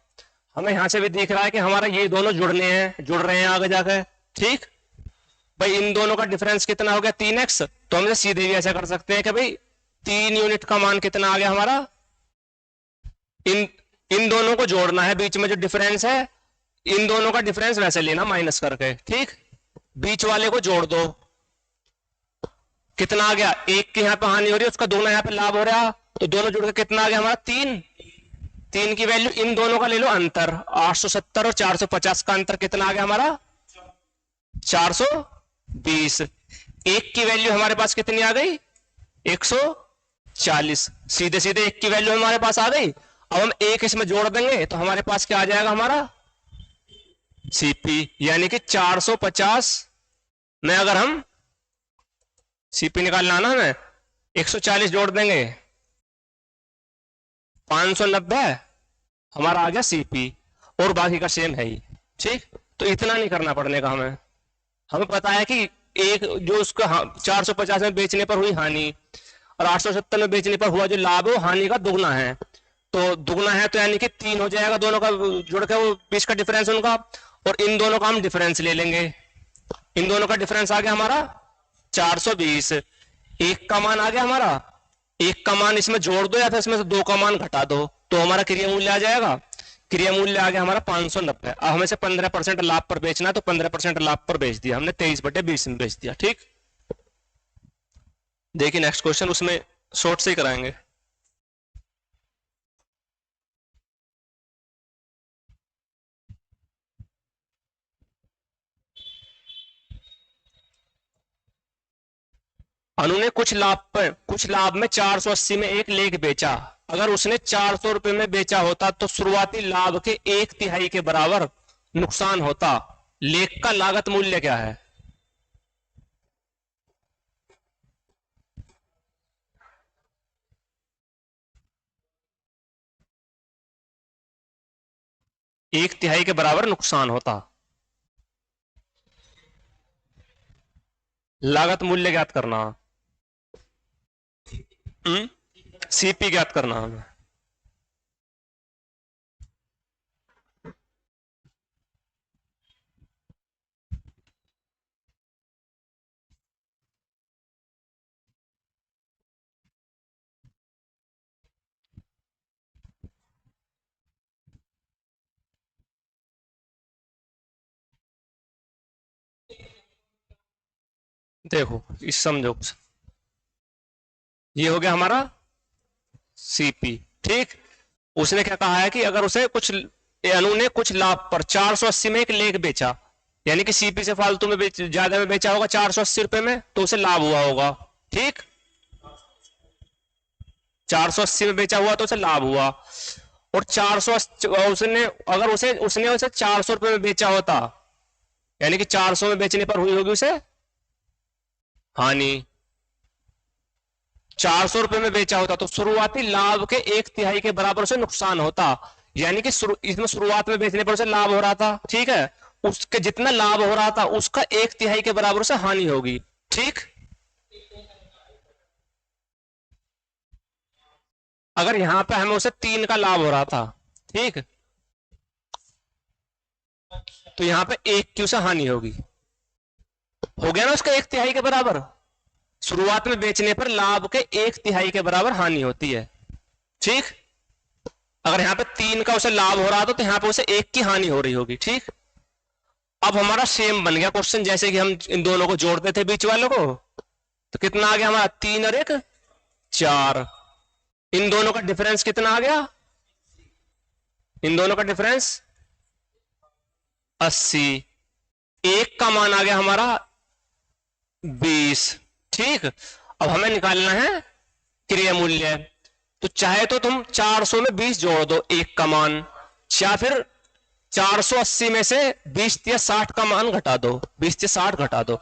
हमें यहाँ से भी दिख रहा है कि हमारा ये दोनों जुड़ रहे हैं आगे जाकर। ठीक, भाई इन दोनों का डिफरेंस कितना हो गया 3x, तो हम सीधे भी ऐसा कर सकते हैं कि भाई 3 यूनिट का मान कितना आ गया हमारा। इन इन दोनों को जोड़ना है, बीच में जो डिफरेंस है इन दोनों का डिफरेंस वैसे लेना माइनस करके। ठीक, बीच वाले को जोड़ दो, कितना आ गया, एक की यहाँ पे हानि हो रही है उसका दोनों यहाँ पे लाभ हो रहा, तो दोनों जुड़ के कितना आ गया हमारा 3। 3 की वैल्यू इन दोनों का ले लो अंतर, 870 और 450 का अंतर कितना आ गया हमारा 420। एक की वैल्यू हमारे पास कितनी आ गई 140, सीधे सीधे एक की वैल्यू हमारे पास आ गई। अब हम एक इसमें जोड़ देंगे तो हमारे पास क्या आ जाएगा हमारा सीपी, यानी कि 450 में अगर हम सीपी निकालना ना हमें 140 जोड़ देंगे 590 हमारा आ गया सीपी, और बाकी का सेम है ही। ठीक, तो इतना नहीं करना पड़ने का हमें। हमें पता है कि एक जो उसका 450 में बेचने पर हुई हानि और 870 में बेचने पर हुआ जो लाभ है वो हानि का दुगना है, तो दुगना है तो यानी कि 3 हो जाएगा दोनों का जुड़ के वो बीच का डिफरेंस उनका, और इन दोनों का हम डिफरेंस ले लेंगे। इन दोनों का डिफरेंस आ गया हमारा 420। एक का मान आ गया हमारा, एक का मान इसमें जोड़ दो या फिर इसमें से 2 का मान घटा दो तो हमारा क्रिय मूल्य आ जाएगा। क्रिय मूल्य आ गया हमारा 590। अब हमें से 15% लाभ पर बेचना है तो 15% लाभ पर बेच दिया हमने, 23/20 में बेच दिया। ठीक, देखिए नेक्स्ट क्वेश्चन, उसमें शॉर्ट से ही कराएंगे। अनु ने कुछ लाभ में 480 में एक लेख बेचा। अगर उसने 400 रुपए में बेचा होता तो शुरुआती लाभ के 1/3 के बराबर नुकसान होता। लेख का लागत मूल्य क्या है। एक तिहाई के बराबर नुकसान होता, लागत मूल्य ज्ञात करना, सीपी ज्ञात करना हमें। देखो इस समझो, ये हो गया हमारा सीपी। ठीक, उसने क्या कहा है कि अगर उसे अनु ने कुछ लाभ पर 480 में एक लेख बेचा, यानी कि सीपी से फालतू में ज्यादा में बेचा होगा 480 रुपए में, तो उसे लाभ हुआ होगा। ठीक, 480 में बेचा हुआ तो उसे लाभ हुआ, और 400 उसने अगर उसने उसे 400 रुपए में बेचा होता, यानी कि 400 में बेचने पर हुई होगी उसे हानि। 400 रुपए में बेचा होता तो शुरुआती लाभ के 1/3 के बराबर से नुकसान होता, यानी कि इसमें शुरुआत में बेचने पर उसे लाभ हो रहा था। ठीक है, उसके जितना लाभ हो रहा था उसका 1/3 के बराबर से हानि होगी। ठीक, अगर यहां पे हमें उसे 3 का लाभ हो रहा था, ठीक, तो यहां पे 1 की उसे हानि होगी। हो गया ना उसका 1/3 के बराबर। शुरुआत में बेचने पर लाभ के 1/3 के बराबर हानि होती है। ठीक, अगर यहां पे 3 का उसे लाभ हो रहा था तो यहां पे उसे 1 की हानि हो रही होगी। ठीक, अब हमारा सेम बन गया क्वेश्चन, जैसे कि हम इन दोनों को जोड़ते थे बीच वालों को, तो कितना आ गया हमारा 3 और 1 4। इन दोनों का डिफरेंस कितना आ गया? इन दोनों का डिफरेंस 80। एक का मान आ गया हमारा 20। ठीक, अब हमें निकालना है क्रिया मूल्य। तो चाहे तो तुम 400 में 20 जोड़ दो एक का मान, या फिर 480 में से 20 या 60 का मान घटा दो, 20 या 60 घटा दो।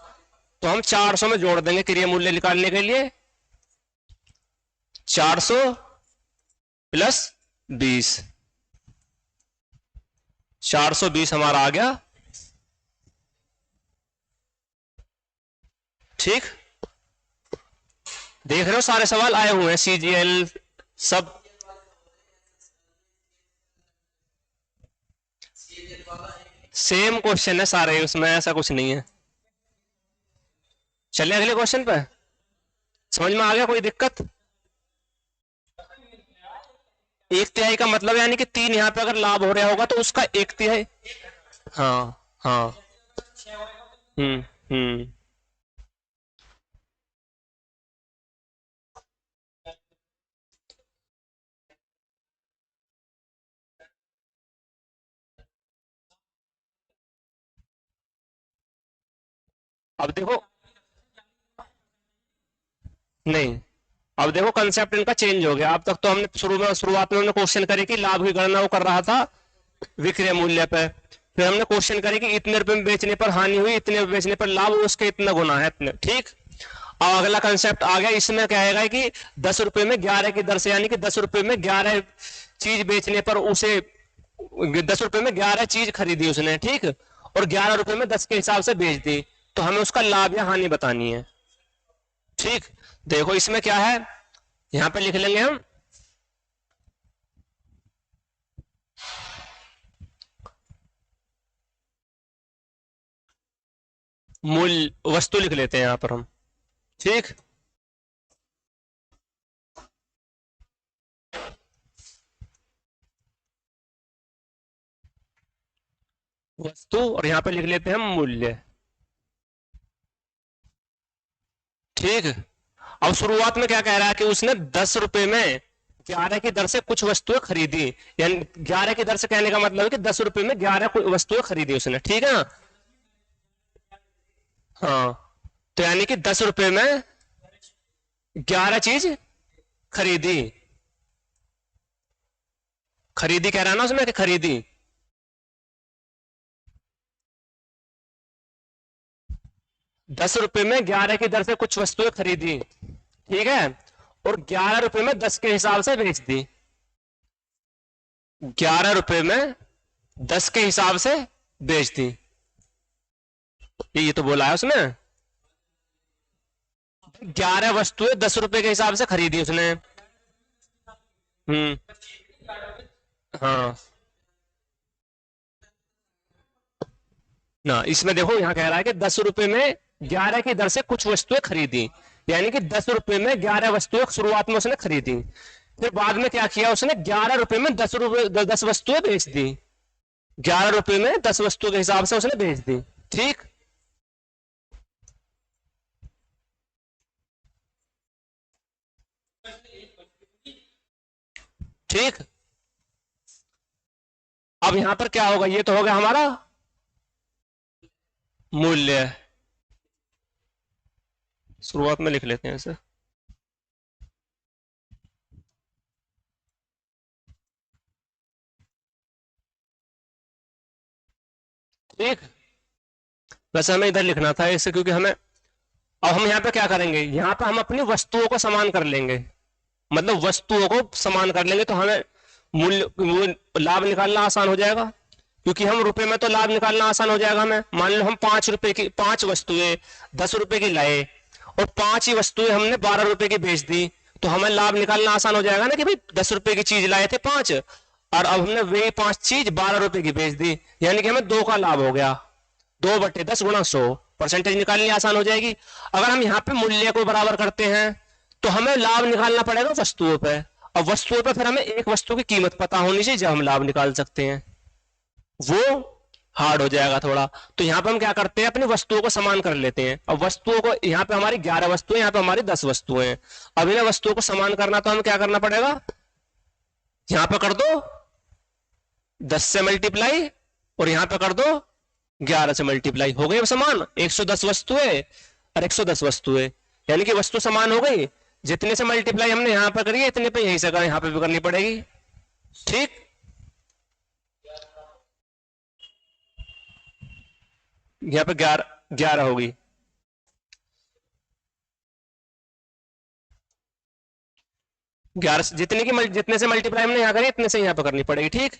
तो हम 400 में जोड़ देंगे क्रिया मूल्य निकालने के लिए। 400 प्लस 20, 420 हमारा आ गया। ठीक, देख रहे हो सारे सवाल आए हुए हैं, सीजीएल सब। सेम क्वेश्चन है सारे, उसमें ऐसा कुछ नहीं है। चलिए अगले क्वेश्चन पे। समझ में आ गया? कोई दिक्कत? एक तिहाई का मतलब यानी कि 3 यहां पे अगर लाभ हो रहा होगा तो उसका 1/3। हाँ हाँ। हम्म। अब देखो, नहीं, अब देखो कंसेप्ट इनका चेंज हो गया। अब तक तो हमने शुरुआत में हमने क्वेश्चन करे कि लाभ की गणना वो कर रहा था विक्रय मूल्य पे। फिर हमने क्वेश्चन करे कि इतने रुपए में बेचने पर हानि हुई, इतने में बेचने पर लाभ, उसके इतना गुना है इतने। ठीक, अब अगला कंसेप्ट आ गया। इसमें क्या आएगा कि 10 रुपए में 11 की दर से, यानी कि 10 रुपए में 11 चीज बेचने पर उसे 10 रुपए में 11 चीज खरीदी उसने। ठीक, और 11 रुपए में 10 के हिसाब से बेच दी, तो हमें उसका लाभ या हानि बतानी है। ठीक, देखो इसमें क्या है, यहां पे लिख लेंगे हम मूल वस्तु लिख लेते हैं यहां पर हम। ठीक, वस्तु, और यहां पे लिख लेते हैं हम मूल्य। ठीक, अब शुरुआत में क्या कह रहा है कि उसने 10 रुपए में 11 की दर से कुछ वस्तुएं खरीदी। यानी 11 की दर से कहने का मतलब है कि 10 रुपए में 11 वस्तुएं खरीदी उसने। ठीक है ना? हाँ, तो यानी कि 10 रुपए में 11 चीज खरीदी। खरीदी कह रहा है ना उसमें कि खरीदी। 10 रुपए में 11 की दर से कुछ वस्तुएं खरीदी। ठीक है, और 11 रुपए में 10 के हिसाब से बेच दी। 11 रुपए में 10 के हिसाब से बेच दी। ये तो बोला है उसमें, 11 वस्तुएं 10 रुपए के हिसाब से खरीदी उसने। हम्म। हाँ ना, इसमें देखो यहां कह रहा है कि 10 रुपए में 11 की दर से कुछ वस्तुएं खरीदी, यानी कि 10 रुपए में 11 वस्तुएं शुरुआत में उसने खरीदी। फिर बाद में क्या किया उसने, 11 रुपए में 10 वस्तुएं बेच दी। 11 रुपए में 10 वस्तुओं के हिसाब से उसने बेच दी। ठीक, ठीक, अब यहां पर क्या होगा, ये तो हो गया हमारा मूल्य। शुरुआत में लिख लेते हैं इसे। ठीक, वैसे हमें इधर लिखना था इसे, क्योंकि हमें, अब हम यहाँ पे क्या करेंगे, यहाँ पे हम अपनी वस्तुओं को समान कर लेंगे। मतलब वस्तुओं को समान कर लेंगे तो हमें लाभ निकालना आसान हो जाएगा। क्योंकि हम रुपए में तो लाभ निकालना आसान हो जाएगा हमें। मान लो हम 5 रुपए की 5 वस्तुएं 10 रुपए की लाए, और 5 ही वस्तुएं हमने 12 रुपए की बेच दी, तो हमें लाभ निकालना आसान हो जाएगा ना कि भाई 10 रुपए की चीज लाए थे 5, और अब हमने वही 5 चीज 12 रुपए की बेच दी, यानी कि हमें 2 का लाभ हो गया। 2/10 गुणा 100, परसेंटेज निकालनी आसान हो जाएगी। अगर हम यहाँ पे मूल्य को बराबर करते हैं तो हमें लाभ निकालना पड़ेगा वस्तुओं पे, और वस्तुओं पे फिर हमें एक वस्तु की कीमत पता होनी चाहिए जब हम लाभ निकाल सकते हैं। वो हार्ड हो जाएगा थोड़ा। तो यहाँ पे हम क्या करते हैं, अपनी वस्तुओं को समान कर लेते हैं। अब वस्तुओं को, यहाँ पे हमारी 11 वस्तुएं, यहाँ पे हमारी 10 वस्तुएं हैं। अब इन्हें वस्तुओं को समान करना, तो हमें क्या करना पड़ेगा, यहाँ पे कर दो 10 से मल्टीप्लाई, और यहाँ पे कर दो 11 से मल्टीप्लाई, हो गई अब समान। 110 वस्तुएं और 110 वस्तुएं, यानी कि वस्तु समान हो गई। जितने से मल्टीप्लाई हमने यहाँ पे करी है, इतने पे यही से यहाँ पे भी करनी पड़ेगी। ठीक, यहाँ पे 11 होगी। जितने से मल्टीप्लाई हमने यहाँ करी, इतने से यहाँ पे करनी पड़ेगी। ठीक,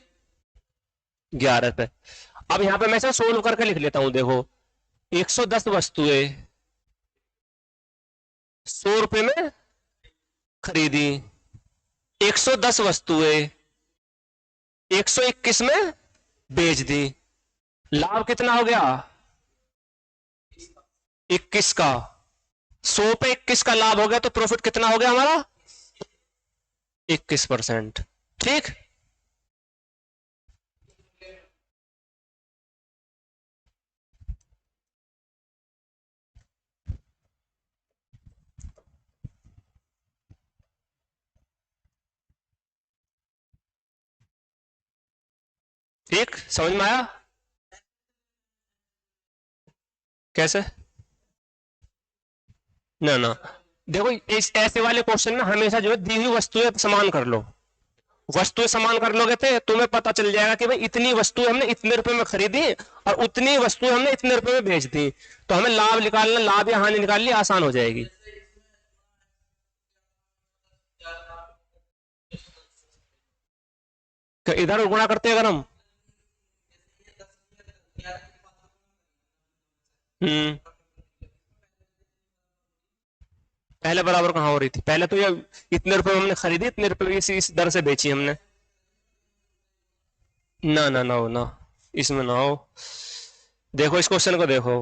11 पे। अब यहाँ पे मैं इसे सोल्व करके लिख लेता हूं। देखो, 110 वस्तुएं 100 रुपए में खरीदी, 110 वस्तुएं 121 में बेच दी। लाभ कितना हो गया, 21 का। 100 पे 21 का लाभ हो गया, तो प्रॉफिट कितना हो गया हमारा, 21%। ठीक, ठीक, समझ में आया कैसे? ना ना, देखो इस ऐसे वाले क्वेश्चन में हमेशा जो है दी हुई वस्तुएं समान कर लो। वस्तुएं समान कर लोगे थे, तुम्हें पता चल जाएगा कि भाई इतनी वस्तुएं हमने इतने रुपए में खरीदी और उतनी वस्तुएं हमने इतने रुपए में बेच दी। तो हमें लाभ निकालना, लाभ या हानि निकालनी आसान हो जाएगी। तो इधर गुणा करते हैं अगर हम, हम्म, पहले बराबर कहाँ हो रही थी, पहले तो ये इतने रुपए में हमने खरीदी, इतने रुपए में इस दर से बेची हमने। ना ना ना हो ना, इसमें ना हो। देखो इस क्वेश्चन को देखो,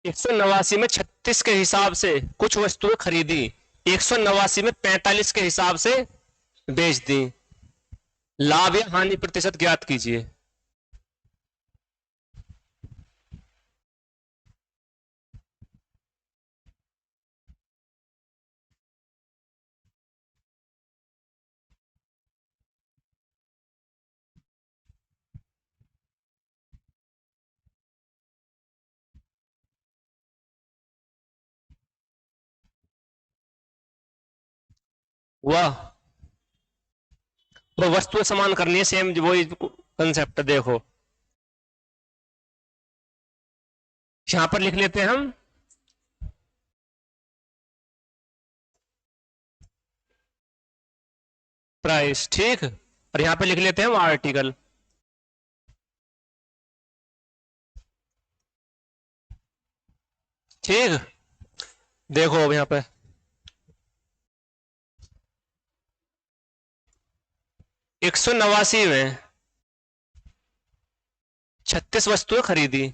189 में 36 के हिसाब से कुछ वस्तुएं खरीदी, 189 में 45 के हिसाब से बेच दी। लाभ या हानि प्रतिशत ज्ञात कीजिए। वाह, वो वस्तुएं समान करनी है, सेम वही कंसेप्ट। देखो यहां पर लिख लेते हैं हम प्राइस, ठीक, और यहां पे लिख लेते हैं वो आर्टिकल। ठीक, देखो अब यहां पे 189 में 36 वस्तुएं खरीदी,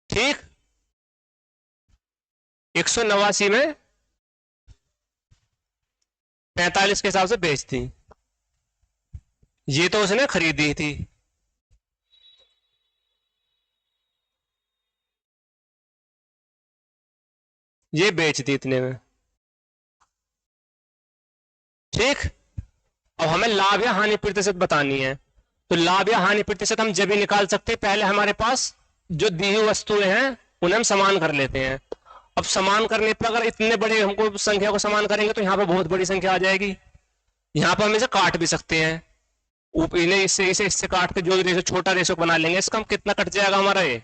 ठीक, 189 में 45 के हिसाब से बेच दी। ये तो उसने खरीदी थी, ये बेच दी इतने में। ठीक, अब हमें लाभ या हानि प्रतिशत बतानी है। तो लाभ या हानि प्रतिशत हम जब भी निकाल सकते हैं, पहले हमारे पास जो दी हुई वस्तुएं हैं उन्हें हम समान कर लेते हैं। अब समान करने पर अगर इतने बड़े हमको संख्या को समान करेंगे, तो यहाँ पर बहुत बड़ी संख्या आ जाएगी। यहाँ पर हम इसे काट भी सकते हैं, इन्हें इससे इसे इससे काट के जो रेशो छोटा रेशो बना लेंगे। इसका हम कितना कट जाएगा हमारा, ये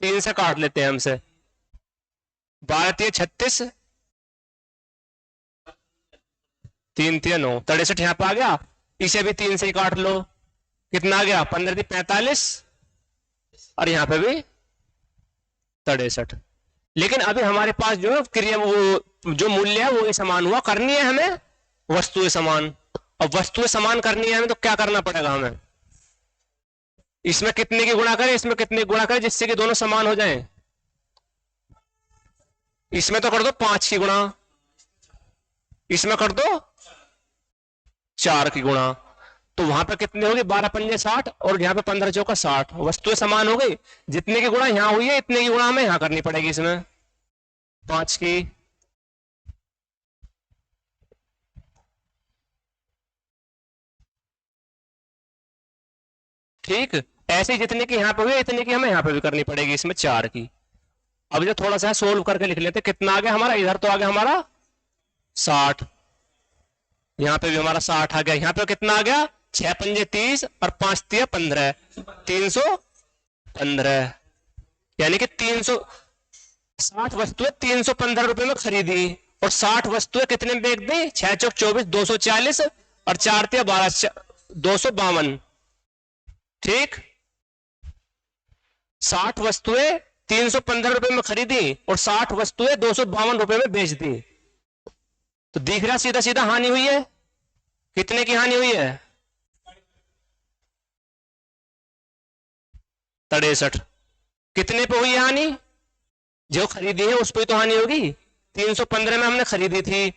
3 से काट लेते हैं हमसे। 12 36, 3 3 9, 63 यहाँ पे आ गया। इसे भी 3 से ही काट लो, कितना आ गया 15 45, और यहां पे भी 63। लेकिन अभी हमारे पास जो है क्रिया वो जो मूल्य है वो ही समान हुआ, करनी है हमें वस्तुएं समान। और वस्तुएं समान करनी है हमें तो क्या करना पड़ेगा हमें, इसमें कितने की गुणा करें, इसमें कितने की गुणा करें जिससे कि दोनों समान हो जाएं। इसमें तो कर दो 5 की गुणा, इसमें कर दो 4 की गुणा, तो वहां पे कितने होगी 12 पंजे 60 और यहाँ पे 15 चौका 60, वस्तुएं समान हो गई। जितने की गुणा यहां हुई है इतने की गुणा हमें यहां करनी पड़ेगी, इसमें 5 की। ठीक, ऐसे ही जितने की यहां पे हुई इतने की हमें यहां पे भी करनी पड़ेगी, इसमें 4 की। अब जो थोड़ा सा सोल्व करके लिख लेते, कितना आ गया हमारा, इधर तो आ गया हमारा 60, यहाँ पे भी हमारा 60 आ गया, यहाँ पे कितना आ गया 6 पंजे 30 और 5 तिया 15, 315, यानी कि 360 वस्तुएं 315 रुपए में खरीदी, और 60 वस्तुएं कितने में बेच दी, 6 चौक 24 240 और 4 तिया 12 252। ठीक, 60 वस्तुएं 315 रुपए में खरीदी और 60 वस्तुएं 252 रुपए में बेच दी, तो दिख रहा सीधा सीधा हानि हुई है। कितने की हानि हुई है 63। कितने पे हुई है हानि, जो खरीदी है उस पर तो हानि होगी, 315 में हमने खरीदी थी,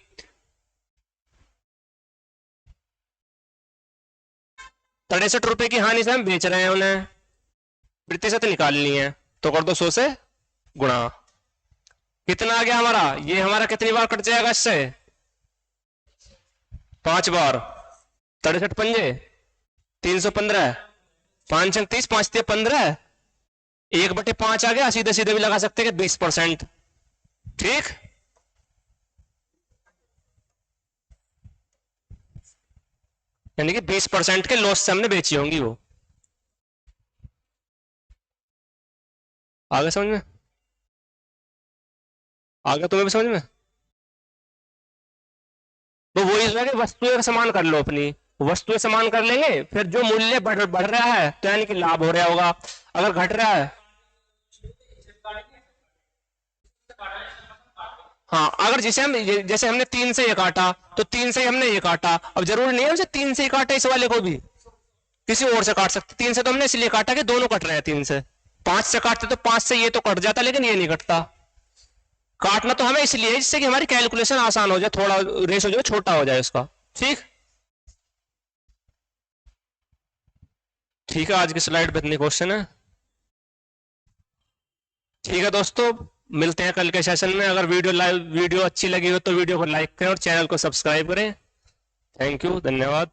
63 रुपए की हानि से हम बेच रहे हैं उन्हें, प्रतिशत निकालनी है तो कर दो 100 से गुणा। कितना आ गया हमारा, ये हमारा कितनी बार कट जाएगा इससे, 5 बार, 63 पंजे 315, 5 30 5 तिया 15, 1/5 आ गया, सीधे सीधे भी लगा सकते हैं 20%। ठीक, यानी कि 20% के लॉस से हमने बेची होंगी वो। आगे समझ में, आगे तुम्हें भी समझ में। तो वही है कि वस्तुएं समान कर लो, अपनी वस्तुएं समान कर लेंगे, फिर जो मूल्य बढ़ रहा है तो यानी कि लाभ हो रहा होगा, अगर घट रहा है, हाँ अगर जैसे हमने 3 से ये काटा तो 3 से हमने ये काटा, अब जरूरी नहीं है उसे 3 से ही काटे, इस वाले को भी किसी और से काट सकते। 3 से तो हमने इसलिए काटा कि दोनों कट रहे हैं, 3 से 5 से काटते तो 5 से ये तो कट जाता, लेकिन ये नहीं कटता। काटना तो हमें इसलिए है जिससे कि हमारी कैलकुलेशन आसान हो जाए, थोड़ा रेशो जो छोटा हो जाए उसका। ठीक, ठीक है, आज की स्लाइड पे इतने क्वेश्चन है। ठीक है दोस्तों, मिलते हैं कल के सेशन में। अगर वीडियो अच्छी लगी हो तो वीडियो को लाइक करें और चैनल को सब्सक्राइब करें। थैंक यू, धन्यवाद।